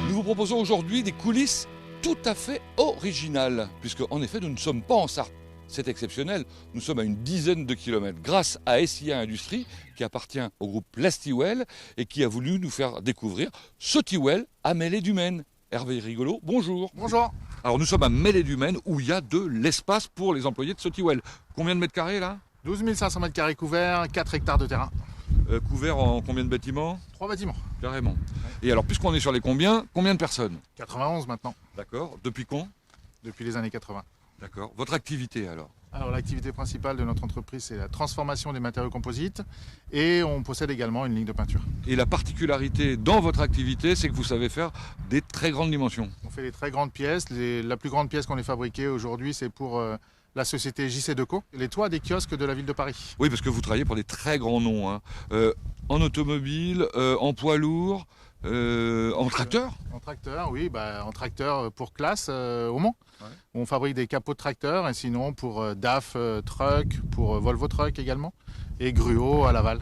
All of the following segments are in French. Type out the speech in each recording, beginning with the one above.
Nous vous proposons aujourd'hui des coulisses tout à fait originales, puisque en effet nous ne sommes pas en Sarthe. C'est exceptionnel, nous sommes à une dizaine de kilomètres grâce à SIA Industries qui appartient au groupe Lastywell et qui a voulu nous faire découvrir Sotywell à Mêlée-du-Maine. Hervé Rigolo, bonjour. Bonjour. Alors nous sommes à Mêlée-du-Maine où il y a de l'espace pour les employés de Sotywell. Combien de mètres carrés là? 12 500 mètres carrés couverts, 4 hectares de terrain. Couvert en combien de bâtiments? 3 bâtiments. Carrément. Et alors puisqu'on est sur les combien de personnes? 91 maintenant, D'accord. Depuis quand? depuis les années 80. D'accord. Votre activité alors? Alors l'activité principale de notre entreprise, c'est la transformation des matériaux composites et on possède également une ligne de peinture. Et la particularité dans votre activité, c'est que vous savez faire des très grandes dimensions. On fait des très grandes pièces. La plus grande pièce qu'on ait fabriquée aujourd'hui, c'est pour la société JC Deco, les toits des kiosques de la ville de Paris. Oui, parce que vous travaillez pour des très grands noms, hein. En automobile, en poids lourd, en tracteur. En tracteur, oui, en tracteur pour classe au Mans. Ouais. On fabrique des capots de tracteur et sinon pour DAF Truck, pour Volvo Truck également et Gruau à Laval.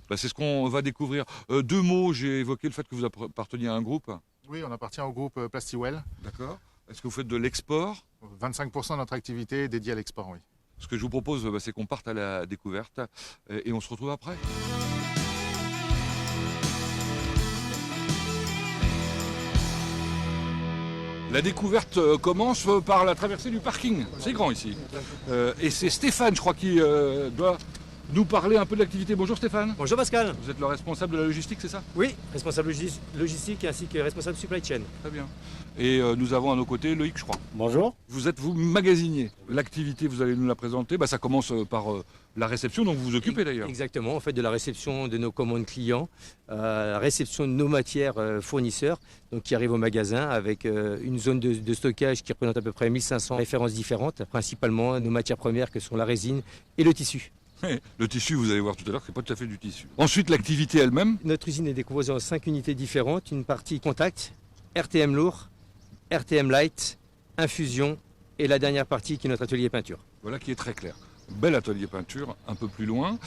Bah, c'est ce qu'on va découvrir. Deux mots, j'ai évoqué le fait que vous apparteniez à un groupe. Oui, on appartient au groupe Plastywell. D'accord. Est-ce que vous faites de l'export? 25% de notre activité est dédiée à l'export, oui. Ce que je vous propose, c'est qu'on parte à la découverte et on se retrouve après. La découverte commence par la traversée du parking. C'est grand ici. Et c'est Stéphane, je crois, qui doit nous parler un peu de l'activité. Bonjour Stéphane. Bonjour Pascal. Vous êtes le responsable de la logistique, c'est ça? Oui, responsable logistique ainsi que responsable supply chain. Très bien. Et nous avons à nos côtés Loïc, je crois. Bonjour. Vous êtes vous magasinier. L'activité, vous allez nous la présenter. Ça commence par la réception, dont vous vous occupez d'ailleurs. Exactement, on fait de la réception de nos commandes clients, la réception de nos matières fournisseurs, donc qui arrivent au magasin avec une zone de stockage qui représente à peu près 1500 références différentes, principalement nos matières premières que sont la résine et le tissu. Le tissu, vous allez voir tout à l'heure, c'est pas tout à fait du tissu. Ensuite, l'activité elle-même. Notre usine est décomposée en 5 unités différentes, une partie contact, RTM lourd, RTM light, infusion et la dernière partie qui est notre atelier peinture. Voilà qui est très clair. Bel atelier peinture, un peu plus loin.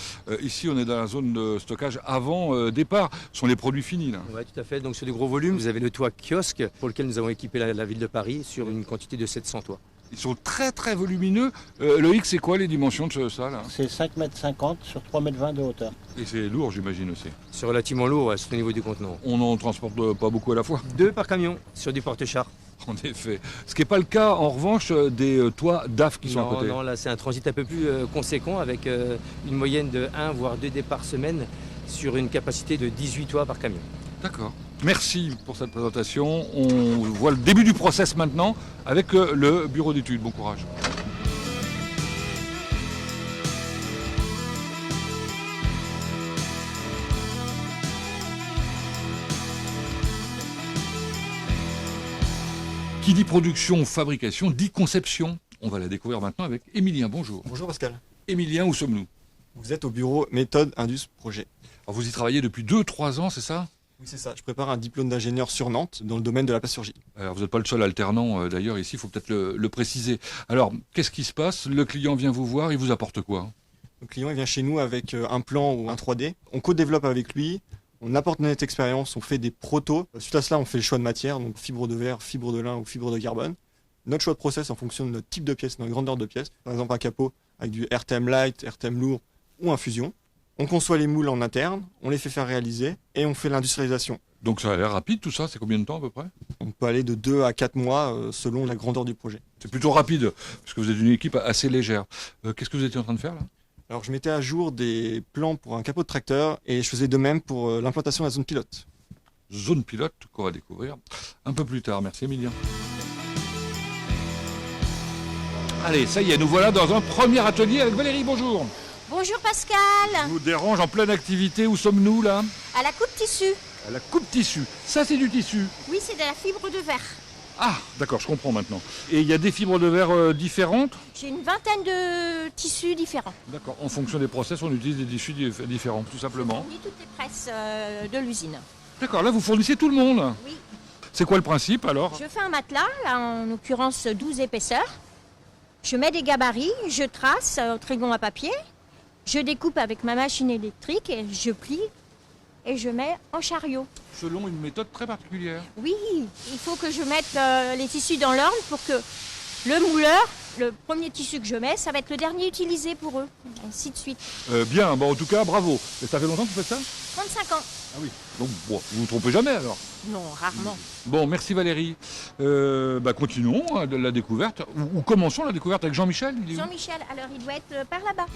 Ici, on est dans la zone de stockage avant départ. Ce sont les produits finis, là. Oui, tout à fait. Donc, sur des gros volumes, vous avez le toit kiosque pour lequel nous avons équipé la ville de Paris sur une quantité de 700 toits. Ils sont très, très volumineux. Loïc, c'est quoi les dimensions de ça, là? C'est 5,50 m sur 3,20 m de hauteur. Et c'est lourd, j'imagine aussi. C'est relativement lourd, ouais, c'est au niveau du contenant. On n'en transporte pas beaucoup à la fois. 2 par camion sur du porte-char. En effet. Ce qui n'est pas le cas, en revanche, des toits DAF qui sont à côté. Non, là, c'est un transit un peu plus conséquent avec une moyenne de 1 voire 2 départs semaine sur une capacité de 18 toits par camion. D'accord. Merci pour cette présentation. On voit le début du process maintenant avec le bureau d'études. Bon courage. Qui dit production ou fabrication dit conception. On va la découvrir maintenant avec Émilien. Bonjour. Bonjour Pascal. Émilien, où sommes-nous? Vous êtes au bureau Méthode Indus Projet. Alors vous y travaillez depuis 2-3 ans, c'est ça? Oui, c'est ça. Je prépare un diplôme d'ingénieur sur Nantes dans le domaine de la plasturgie. Alors vous n'êtes pas le seul alternant d'ailleurs ici, il faut peut-être le préciser. Alors qu'est-ce qui se passe? Le client vient vous voir, il vous apporte quoi? Le client il vient chez nous avec un plan ou un 3D. On co-développe avec lui, on apporte notre expérience, on fait des protos. Suite à cela, on fait le choix de matière, donc fibre de verre, fibre de lin ou fibre de carbone. Notre choix de process en fonction de notre type de pièce, notre grandeur de pièce. Par exemple un capot avec du RTM light, RTM lourd ou infusion. On conçoit les moules en interne, on les fait faire réaliser et on fait l'industrialisation. Donc ça a l'air rapide tout ça, c'est combien de temps à peu près? On peut aller de 2 à 4 mois selon la grandeur du projet. C'est plutôt rapide, parce que vous êtes une équipe assez légère. Qu'est-ce que vous étiez en train de faire là? Alors je mettais à jour des plans pour un capot de tracteur et je faisais de même pour l'implantation de la zone pilote. Zone pilote qu'on va découvrir un peu plus tard. Merci Émilien. Allez, ça y est, nous voilà dans un premier atelier avec Valérie, bonjour. Bonjour Pascal. Je vous dérange en pleine activité, où sommes-nous là? À la coupe tissu. À la coupe tissu. Ça c'est du tissu. Oui, c'est de la fibre de verre. Ah, d'accord, je comprends maintenant. Et il y a des fibres de verre différentes? J'ai une vingtaine de tissus différents. D'accord, en fonction des process, on utilise des tissus différents, tout simplement. On dit toutes les presses de l'usine. D'accord, là vous fournissez tout le monde. Oui. C'est quoi le principe alors? Je fais un matelas, là en l'occurrence 12 épaisseurs. Je mets des gabarits, je trace au trigon à papier. Je découpe avec ma machine électrique et je plie et je mets en chariot. Selon une méthode très particulière. Oui, il faut que je mette les tissus dans l'ordre pour que le mouleur, le premier tissu que je mets, ça va être le dernier utilisé pour eux. Ainsi de suite. Bien, bon, en tout cas, bravo. Et ça fait longtemps que vous faites ça? 35 ans. Ah oui. Donc, bon, vous vous trompez jamais alors. Non, rarement. Bon, merci Valérie. Continuons la découverte, ou commençons la découverte avec Jean-Michel. Il est où? Jean-Michel, alors il doit être par là-bas.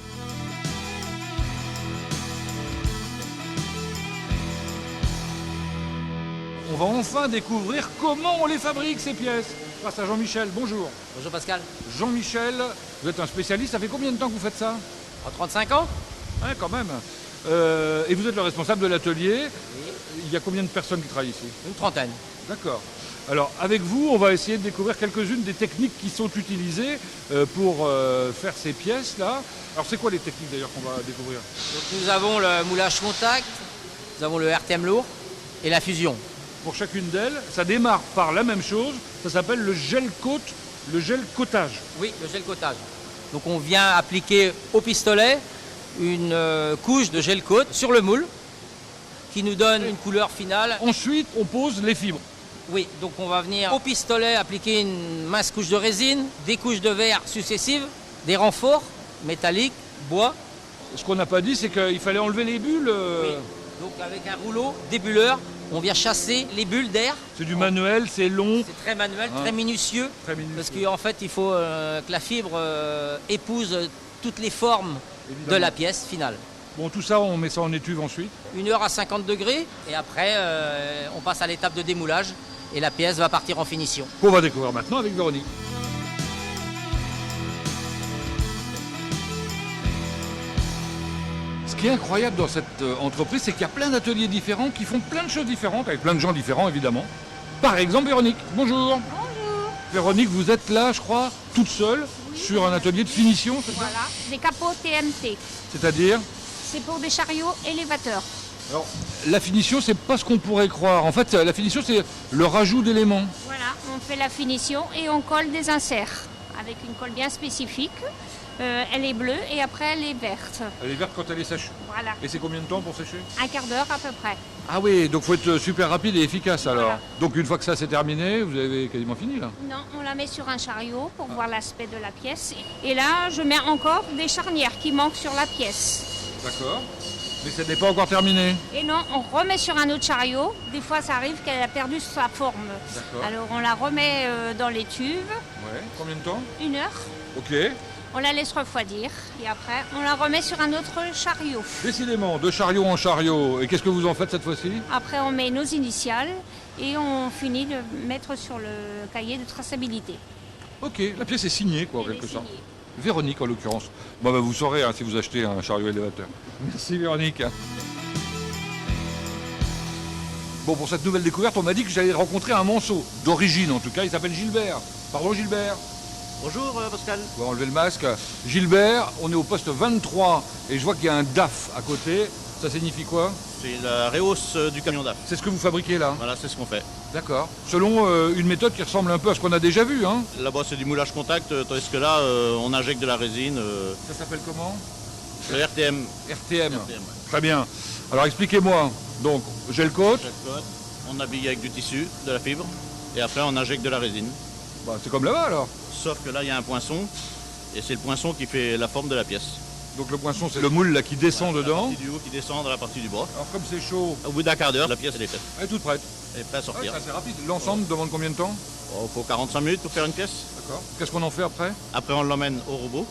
On va enfin découvrir comment on les fabrique ces pièces. Grâce à Jean-Michel, bonjour. Bonjour Pascal. Jean-Michel, vous êtes un spécialiste, ça fait combien de temps que vous faites ça? En 35 ans? Ouais, quand même. Et vous êtes le responsable de l'atelier. Il y a combien de personnes qui travaillent ici? Une trentaine. D'accord. Alors, avec vous, on va essayer de découvrir quelques-unes des techniques qui sont utilisées pour faire ces pièces-là. Alors, c'est quoi les techniques d'ailleurs qu'on va découvrir? Donc, nous avons le moulage contact, nous avons le RTM lourd et la fusion. Pour chacune d'elles, ça démarre par la même chose. Ça s'appelle le gel coat, le gel cotage. Oui, le gel cotage. Donc on vient appliquer au pistolet une couche de gel coat sur le moule qui nous donne une couleur finale. Ensuite, on pose les fibres. Oui, donc on va venir au pistolet appliquer une mince couche de résine, des couches de verre successives, des renforts métalliques, bois. Ce qu'on n'a pas dit, c'est qu'il fallait enlever les bulles. Oui. Donc avec un rouleau débuleur, on vient chasser les bulles d'air. C'est du manuel, c'est long. C'est très manuel, Hein. très minutieux. Très minutieux. Parce qu'en fait, il faut que la fibre épouse toutes les formes Évidemment. de la pièce finale. Bon, tout ça, on met ça en étuve ensuite. 1 heure à 50 degrés et après, on passe à l'étape de démoulage et la pièce va partir en finition. Qu'on va découvrir maintenant avec Véronique. Ce qui est incroyable dans cette entreprise, c'est qu'il y a plein d'ateliers différents qui font plein de choses différentes, avec plein de gens différents évidemment. Par exemple, Véronique, bonjour. Bonjour. Véronique, vous êtes là, je crois, toute seule, sur un atelier de finition, c'est ça? Voilà, des capots TMT. C'est-à-dire? C'est pour des chariots élévateurs. Alors, la finition, c'est pas ce qu'on pourrait croire. En fait, la finition, c'est le rajout d'éléments. Voilà, on fait la finition et on colle des inserts avec une colle bien spécifique. Elle est bleue et après elle est verte. Elle est verte quand elle est sèche. Voilà, Et c'est combien de temps pour sécher? un quart d'heure à peu près. Ah oui, donc faut être super rapide et efficace alors. Voilà. Donc une fois que ça c'est terminé, vous avez quasiment fini là. Non, on la met sur un chariot pour voir l'aspect de la pièce. Et là, je mets encore des charnières qui manquent sur la pièce. D'accord. Mais ça n'est pas encore terminé. Et non, on remet sur un autre chariot. Des fois, ça arrive qu'elle a perdu sa forme. D'accord. Alors, on la remet dans les tubes, Ouais. Combien de temps? 1 heure. Ok. On la laisse refroidir et après, on la remet sur un autre chariot. Décidément, de chariot en chariot. Et qu'est-ce que vous en faites cette fois-ci? Après, on met nos initiales et on finit de mettre sur le cahier de traçabilité. Ok, la pièce est signée quoi en Elle quelque est sorte. signée. Véronique en l'occurrence. Bon bah vous saurez hein, si vous achetez un chariot élévateur. Merci Véronique. Bon pour cette nouvelle découverte, on m'a dit que j'allais rencontrer un manceau. D'origine en tout cas, il s'appelle Gilbert. Pardon Gilbert. Bonjour Pascal. On va enlever le masque. Gilbert, on est au poste 23 et je vois qu'il y a un DAF à côté. Ça signifie quoi? C'est la réhausse du camion DAF. C'est ce que vous fabriquez là? Voilà, c'est ce qu'on fait. D'accord. Selon une méthode qui ressemble un peu à ce qu'on a déjà vu. Hein. Là-bas, c'est du moulage contact, tandis que là, on injecte de la résine. Ça s'appelle comment? Le RTM. RTM. RTM, Très bien. Alors expliquez-moi. Donc, gel coat, On habille avec du tissu, de la fibre, et après on injecte de la résine. bah, c'est comme là-bas alors. Sauf que là, il y a un poinçon, et c'est le poinçon qui fait la forme de la pièce. Donc le poinçon, c'est le moule là qui descend La dedans. partie du haut qui descend dans la partie du bas. Alors comme c'est chaud, Au bout d'un quart d'heure, la pièce elle est faite. elle est toute prête. Elle est prête à Ouais, sortir. c'est assez rapide. L'ensemble demande combien de temps? Il faut 45 minutes pour faire une pièce. D'accord. Qu'est-ce qu'on en fait après? Après, on l'emmène au robot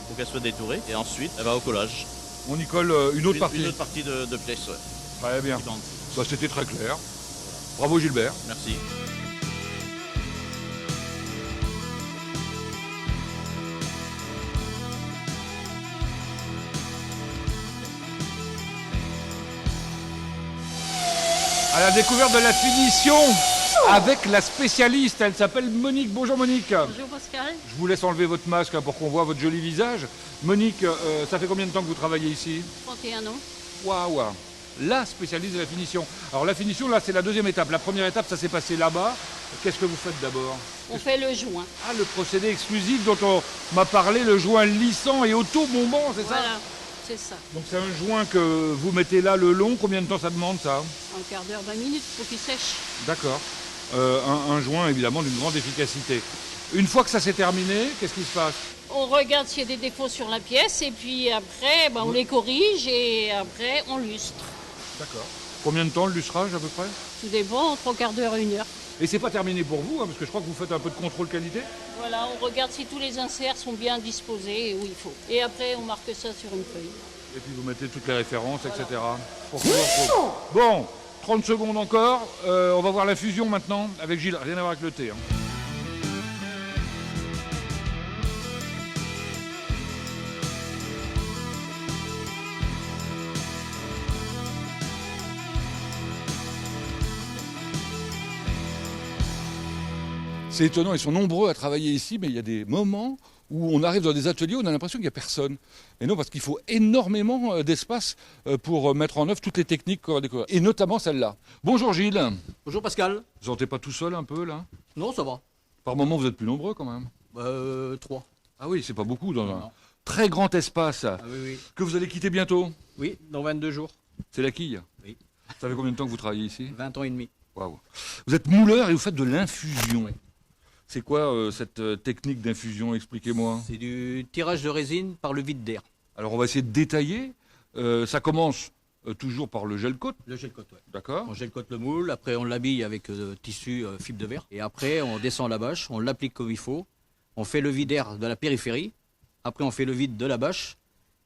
pour qu'elle soit détourée. Et ensuite, elle va au collage. On y colle une autre partie. Une autre partie de pièce, ouais. Très bien. Qui bande. Bah, c'était très clair. Bravo Gilbert. Merci. À la découverte de la finition avec la spécialiste. Elle s'appelle Monique. Bonjour Monique. Bonjour Pascal. Je vous laisse enlever votre masque hein, pour qu'on voit votre joli visage. Monique, ça fait combien de temps que vous travaillez ici? 31 ans. Waouh. la spécialiste de la finition. Alors la finition, là, c'est la deuxième étape. La première étape, ça s'est passé là-bas. Qu'est-ce que vous faites d'abord? On fait le joint. Ah, le procédé exclusif dont on m'a parlé, le joint lissant et auto-bombant, c'est ça? Voilà, c'est ça. Donc c'est un joint que vous mettez là le long. Combien de temps ça demande, ça? Un quart d'heure, 20 minutes pour qu'il sèche. D'accord. Un joint, évidemment, d'une grande efficacité. Une fois que ça s'est terminé, qu'est-ce qui se passe? On regarde s'il y a des défauts sur la pièce et puis après, on les corrige et après, on lustre. D'accord. Combien de temps le lustrage, à peu près? Tout dépend, 3 quarts d'heure, 1 heure. Et c'est pas terminé pour vous, hein, parce que je crois que vous faites un peu de contrôle qualité. Voilà, on regarde si tous les inserts sont bien disposés et où il faut. Et après, on marque ça sur une feuille. Et puis vous mettez toutes les références, etc. Bon, 30 secondes encore. On va voir la fusion maintenant avec Gilles. Rien à voir avec le thé. Hein. C'est étonnant, ils sont nombreux à travailler ici, mais il y a des moments où on arrive dans des ateliers où on a l'impression qu'il n'y a personne. Et non, parce qu'il faut énormément d'espace pour mettre en œuvre toutes les techniques qu'on va découvrir. Et notamment celle-là. Bonjour Gilles. Bonjour Pascal. Vous ne sentez pas tout seul un peu là? Non, ça va. Par moment, vous êtes plus nombreux quand même. 3. Ah oui, c'est pas beaucoup dans un très grand espace Ah oui, oui. que vous allez quitter bientôt. Oui, dans 22 jours. C'est la quille. Oui. Ça fait combien de temps que vous travaillez ici? 20 ans et demi. Waouh. Vous êtes mouleur et vous faites de l'infusion. C'est quoi cette technique d'infusion? Expliquez-moi. C'est du tirage de résine par le vide d'air. Alors on va essayer de détailler. Ça commence toujours par le gel-coat. Le gel-coat, oui. D'accord. On gel-coat le moule, après on l'habille avec tissu fibre de verre. Et après on descend la bâche, on l'applique comme il faut. On fait le vide d'air de la périphérie. Après on fait le vide de la bâche.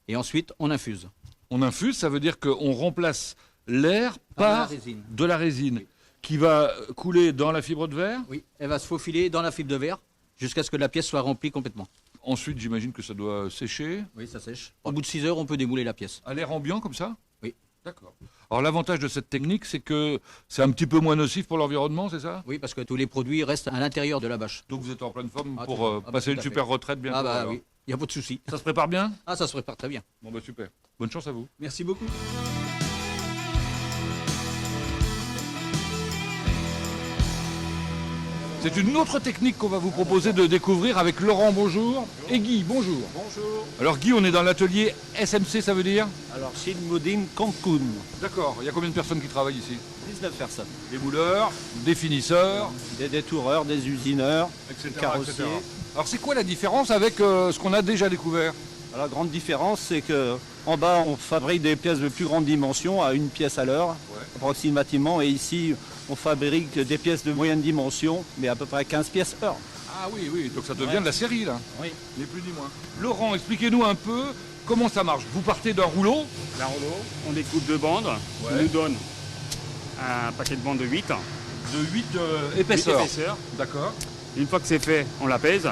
Et ensuite on infuse. On infuse, ça veut dire qu'on remplace l'air par de la résine. Oui. Qui va couler dans la fibre de verre. Oui, elle va se faufiler dans la fibre de verre jusqu'à ce que la pièce soit remplie complètement. Ensuite, j'imagine que ça doit sécher. Oui, ça sèche. Au bout de 6 heures, on peut démouler la pièce. À l'air ambiant comme ça? Oui. D'accord. Alors l'avantage de cette technique, c'est que c'est un petit peu moins nocif pour l'environnement, c'est ça? Oui, parce que tous les produits restent à l'intérieur de la bâche. Donc vous êtes en pleine forme Ah, pour passer une tout à super fait. retraite bientôt. Ah bah alors. oui, il n'y a pas de souci. Ça se prépare bien? Ah, ça se prépare très bien. Bon bah super. Bonne chance à vous. Merci beaucoup. C'est une autre technique qu'on va vous proposer de découvrir avec Laurent, bonjour, et Guy, bonjour. Bonjour. Alors Guy, on est dans l'atelier SMC, ça veut dire? Alors, Shin Moudin Cancun. D'accord, il y a combien de personnes qui travaillent ici? 19 personnes. Des mouleurs, des finisseurs, Des détoureurs, des usineurs, etc. des carrossiers. etc. Alors c'est quoi la différence avec ce qu'on a déjà découvert? Alors, la grande différence, c'est que en bas, on fabrique des pièces de plus grande dimension à une pièce à l'heure, approximativement. Et ici, on fabrique des pièces de moyenne dimension, mais à peu près 15 pièces heure. Ah oui, oui, donc ça devient de la série là, Oui. ni plus ni moins. Laurent, expliquez-nous un peu comment ça marche. Vous partez d'un rouleau. D'un rouleau, on découpe 2 bandes, on nous donne un paquet de bandes de 8. De 8 épaisseurs. D'accord. Une fois que c'est fait, on la pèse.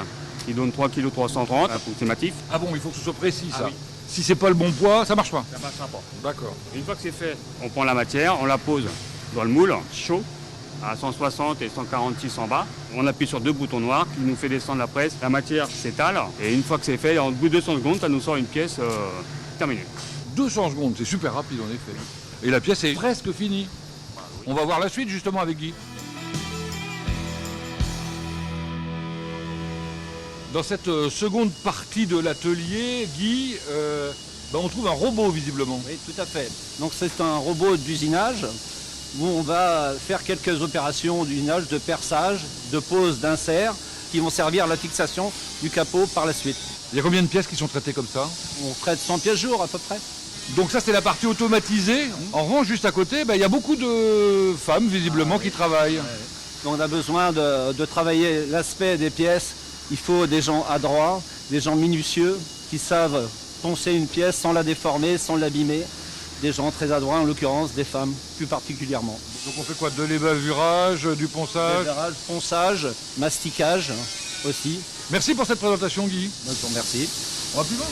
Il donne 3 kg 330 approximatif. Ah bon, il faut que ce soit précis ça. Ah oui. Si c'est pas le bon poids, ça marche pas. Ça passera pas. D'accord. Une fois que c'est fait, on prend la matière, on la pose dans le moule chaud à 160 et 146 en bas. On appuie sur 2 boutons noirs qui nous fait descendre la presse. La matière s'étale et une fois que c'est fait, en bout de 200 secondes, ça nous sort une pièce terminée. 200 secondes, c'est super rapide en effet. Et la pièce est presque finie. On va voir la suite justement avec Guy. Dans cette seconde partie de l'atelier, Guy, on trouve un robot visiblement. Oui, tout à fait. Donc, c'est un robot d'usinage où on va faire quelques opérations d'usinage, de perçage, de pose d'inserts qui vont servir à la fixation du capot par la suite. Il y a combien de pièces qui sont traitées comme ça? On traite 100 pièces jour à peu près. Donc ça c'est la partie automatisée. En revanche juste à côté, il y a beaucoup de femmes visiblement qui travaillent. Donc, on a besoin de travailler l'aspect des pièces. Il faut des gens adroits, des gens minutieux qui savent poncer une pièce sans la déformer, sans l'abîmer. Des gens très adroits, en l'occurrence des femmes plus particulièrement. Donc on fait quoi? De l'ébavurage, du ponçage? Lébavurage, ponçage, masticage aussi. Merci pour cette présentation Guy. Merci. On va plus loin.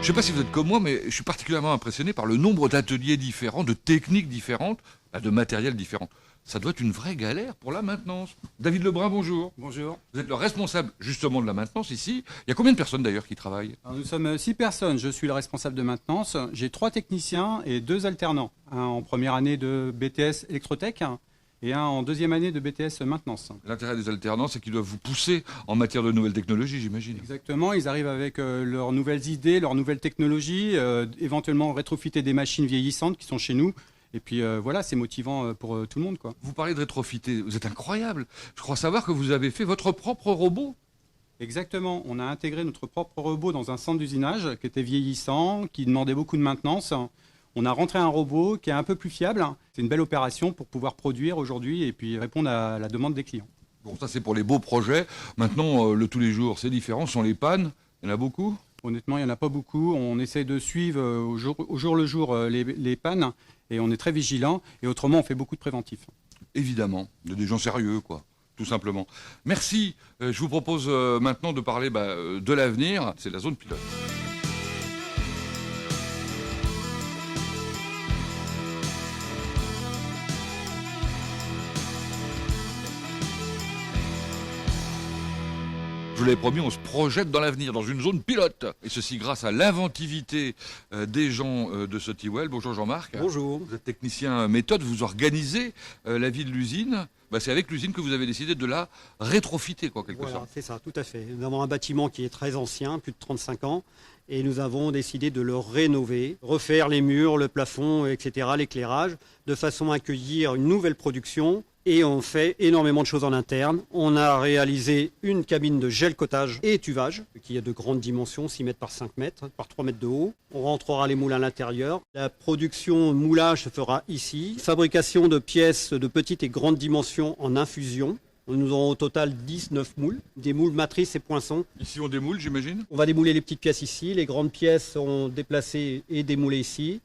Je ne sais pas si vous êtes comme moi, mais je suis particulièrement impressionné par le nombre d'ateliers différents, de techniques différentes, de matériels différents. Ça doit être une vraie galère pour la maintenance. David Lebrun, bonjour. Bonjour. Vous êtes le responsable justement de la maintenance ici. Il y a combien de personnes d'ailleurs qui travaillent? Alors, nous sommes 6 personnes. Je suis le responsable de maintenance. J'ai 3 techniciens et 2 alternants. Un en première année de BTS électrotech et un en deuxième année de BTS maintenance. L'intérêt des alternants, c'est qu'ils doivent vous pousser en matière de nouvelles technologies, j'imagine. Exactement, ils arrivent avec leurs nouvelles idées, leurs nouvelles technologies, éventuellement rétrofiter des machines vieillissantes qui sont chez nous. Et puis voilà, c'est motivant pour tout le monde, quoi. Vous parlez de rétrofiter, vous êtes incroyable. Je crois savoir que vous avez fait votre propre robot. Exactement, on a intégré notre propre robot dans un centre d'usinage qui était vieillissant, qui demandait beaucoup de maintenance. On a rentré un robot qui est un peu plus fiable. C'est une belle opération pour pouvoir produire aujourd'hui et puis répondre à la demande des clients. Bon, ça c'est pour les beaux projets. Maintenant, le tous les jours, c'est différent. Ce sont les pannes. Il y en a beaucoup? Honnêtement, il n'y en a pas beaucoup. On essaie de suivre au jour le jour les pannes et on est très vigilant. Et autrement, on fait beaucoup de préventifs. Évidemment, des gens sérieux, quoi. Tout simplement. Merci. Je vous propose maintenant de parler de l'avenir. C'est la zone pilote. Je vous l'avais promis, on se projette dans l'avenir, dans une zone pilote. Et ceci grâce à l'inventivité des gens de Sotiwell. Bonjour Jean-Marc. Bonjour. Vous êtes technicien méthode, vous organisez la vie de l'usine. C'est avec l'usine que vous avez décidé de la rétrofiter, quelque voilà, sorte. C'est ça, tout à fait. Nous avons un bâtiment qui est très ancien, plus de 35 ans, et nous avons décidé de le rénover, refaire les murs, le plafond, etc., l'éclairage, de façon à accueillir une nouvelle production. Et on fait énormément de choses en interne. On a réalisé une cabine de gel cotage et étuvage, qui est de grande dimension, 6 mètres par 5 mètres, par 3 mètres de haut. On rentrera les moules à l'intérieur. La production moulage se fera ici. Fabrication de pièces de petite et grande dimension en infusion. Nous aurons au total 19 moules, des moules matrices et poinçons. Ici on démoule, j'imagine? On va démouler les petites pièces ici, les grandes pièces seront déplacées et démoulées ici.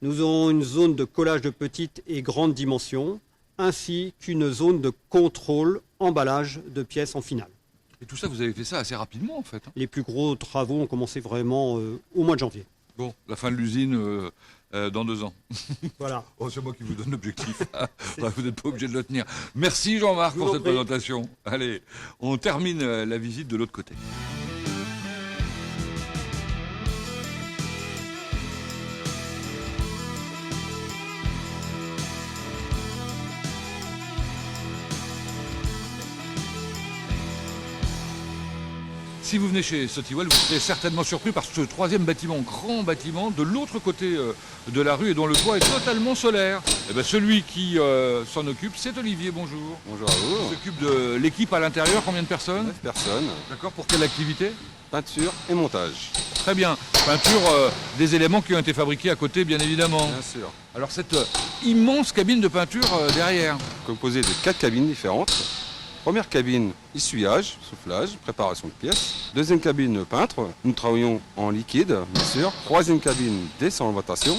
Nous aurons une zone de collage de petites et grandes dimensions, ainsi qu'une zone de contrôle emballage de pièces en finale. Et tout ça, vous avez fait ça assez rapidement en fait. Les plus gros travaux ont commencé vraiment au mois de janvier. Bon, la fin de l'usine dans 2 ans. Voilà. Oh, c'est moi qui vous donne l'objectif. Vous n'êtes pas obligé de le tenir. Merci Jean-Marc pour cette présentation. Allez, on termine la visite de l'autre côté. Si vous venez chez Sotiwell, vous serez certainement surpris par ce 3e bâtiment, grand bâtiment, de l'autre côté de la rue et dont le toit est totalement solaire. Et celui qui s'en occupe, c'est Olivier, bonjour. Bonjour à vous. Il s'occupe de l'équipe à l'intérieur, combien de personnes? 9 personnes. D'accord, pour quelle activité? Peinture et montage. Très bien. Peinture des éléments qui ont été fabriqués à côté, bien évidemment. Bien sûr. Alors cette immense cabine de peinture derrière. Composée de 4 cabines différentes. Première cabine, essuyage, soufflage, préparation de pièces. Deuxième cabine, peintre. Nous travaillons en liquide, bien sûr. Troisième cabine, dessalvatation.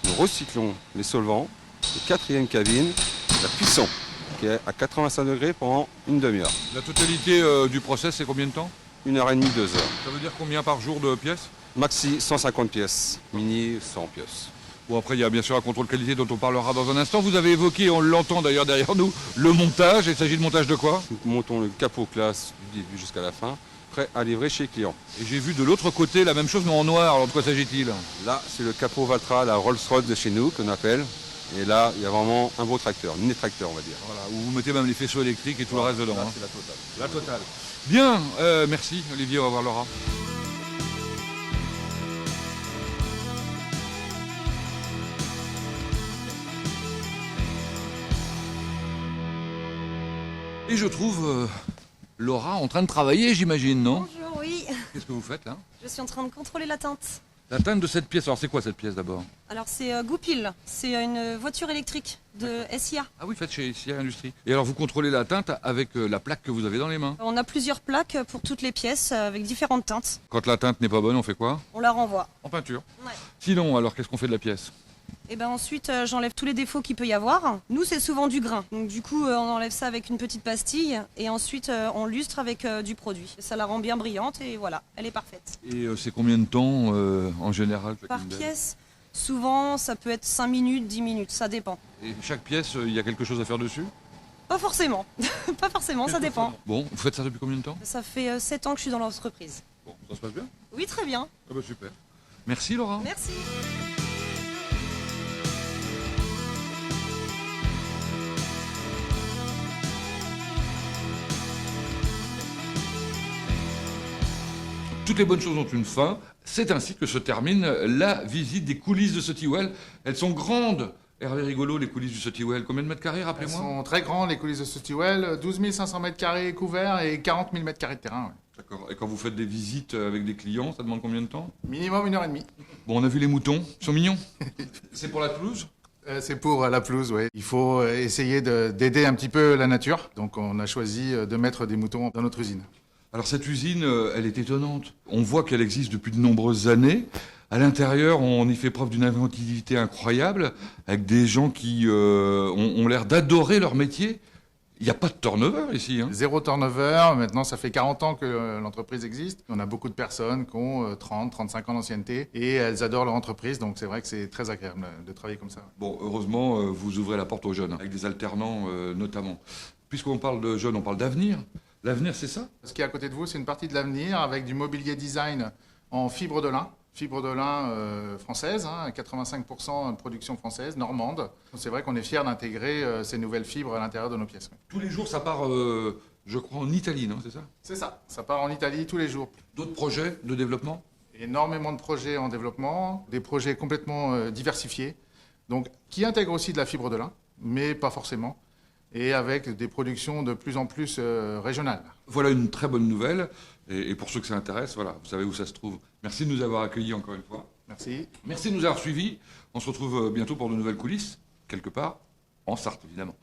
Nous recyclons les solvants. Et 4e cabine, la cuisson, qui est à 85 degrés pendant une demi-heure. La totalité du process, c'est combien de temps? 1h30, 2 heures. Ça veut dire combien par jour de pièces? Maxi, 150 pièces. Mini, 100 pièces. Bon, après, il y a bien sûr un contrôle qualité dont on parlera dans un instant. Vous avez évoqué, on l'entend d'ailleurs derrière nous, le montage. Il s'agit de montage de quoi? Nous montons le capot classe du début jusqu'à la fin, prêt à livrer chez le client. Et j'ai vu de l'autre côté la même chose, mais en noir. Alors de quoi s'agit-il? Là, c'est le capot Valtra, la Rolls-Royce de chez nous, qu'on appelle. Et là, il y a vraiment un beau tracteur, mini tracteur, on va dire. Voilà, où vous mettez même les faisceaux électriques et tout le reste dedans. Là, c'est la totale. La totale. Bien, merci Olivier, on va voir Laura. Et je trouve Laura en train de travailler, j'imagine, non? Bonjour, oui. Qu'est-ce que vous faites là? Je suis en train de contrôler la teinte. La teinte de cette pièce, alors c'est quoi cette pièce d'abord? Alors c'est Goupil, c'est une voiture électrique de SIA. Ah oui, faite chez SIA Industrie. Et alors vous contrôlez la teinte avec la plaque que vous avez dans les mains? On a plusieurs plaques pour toutes les pièces avec différentes teintes. Quand la teinte n'est pas bonne, on fait quoi? On la renvoie. En peinture. Ouais. Sinon, alors qu'est-ce qu'on fait de la pièce? Et ben ensuite j'enlève tous les défauts qu'il peut y avoir. Nous c'est souvent du grain, donc du coup on enlève ça avec une petite pastille et ensuite on lustre avec du produit. Ça la rend bien brillante et voilà, elle est parfaite. Et c'est combien de temps en général? Par pièce, Souvent, ça peut être 5 minutes, 10 minutes, ça dépend. Et chaque pièce, il y a quelque chose à faire dessus? Pas forcément, pas forcément, ça dépend. Bon, vous faites ça depuis combien de temps? Ça fait 7 ans que je suis dans l'entreprise. Bon, ça se passe bien? Oui, très bien. Ah bah super. Merci Laura. Merci. Toutes les bonnes choses ont une fin. C'est ainsi que se termine la visite des coulisses de Sottiwell. Elles sont grandes. Hervé Rigolo, les coulisses du Sottiwell, combien de mètres carrés, Elles rappelez-moi? sont très grandes, les coulisses de Sottiwell, 12 500 mètres carrés couverts et 40 000 mètres carrés de terrain. Ouais. D'accord. Et quand vous faites des visites avec des clients, ça demande combien de temps? Minimum 1h30. Bon, on a vu les moutons, ils sont mignons. C'est pour la pelouse? C'est pour la pelouse, oui. Il faut essayer d'aider un petit peu la nature. Donc on a choisi de mettre des moutons dans notre usine. Alors cette usine, elle est étonnante. On voit qu'elle existe depuis de nombreuses années. À l'intérieur, on y fait preuve d'une inventivité incroyable, avec des gens qui ont l'air d'adorer leur métier. Il n'y a pas de turnover ici. Hein. Zéro turnover. Maintenant, ça fait 40 ans que l'entreprise existe. On a beaucoup de personnes qui ont 30, 35 ans d'ancienneté et elles adorent leur entreprise. Donc c'est vrai que c'est très agréable de travailler comme ça. Bon, heureusement, vous ouvrez la porte aux jeunes, avec des alternants notamment. Puisqu'on parle de jeunes, on parle d'avenir. L'avenir, c'est ça? Ce qui est à côté de vous, c'est une partie de l'avenir avec du mobilier design en fibre de lin. Fibre de lin française, 85% de production française, normande. C'est vrai qu'on est fiers d'intégrer ces nouvelles fibres à l'intérieur de nos pièces. Tous les jours, ça part, je crois, en Italie, non? C'est ça? C'est ça. Ça part en Italie tous les jours. D'autres projets de développement? Énormément de projets en développement, des projets complètement diversifiés, donc qui intègrent aussi de la fibre de lin, mais pas forcément, et avec des productions de plus en plus régionales. Voilà une très bonne nouvelle. Et pour ceux que ça intéresse, voilà, vous savez où ça se trouve. Merci de nous avoir accueillis encore une fois. Merci. Merci de nous avoir suivis. On se retrouve bientôt pour de nouvelles coulisses, quelque part, en Sarthe évidemment.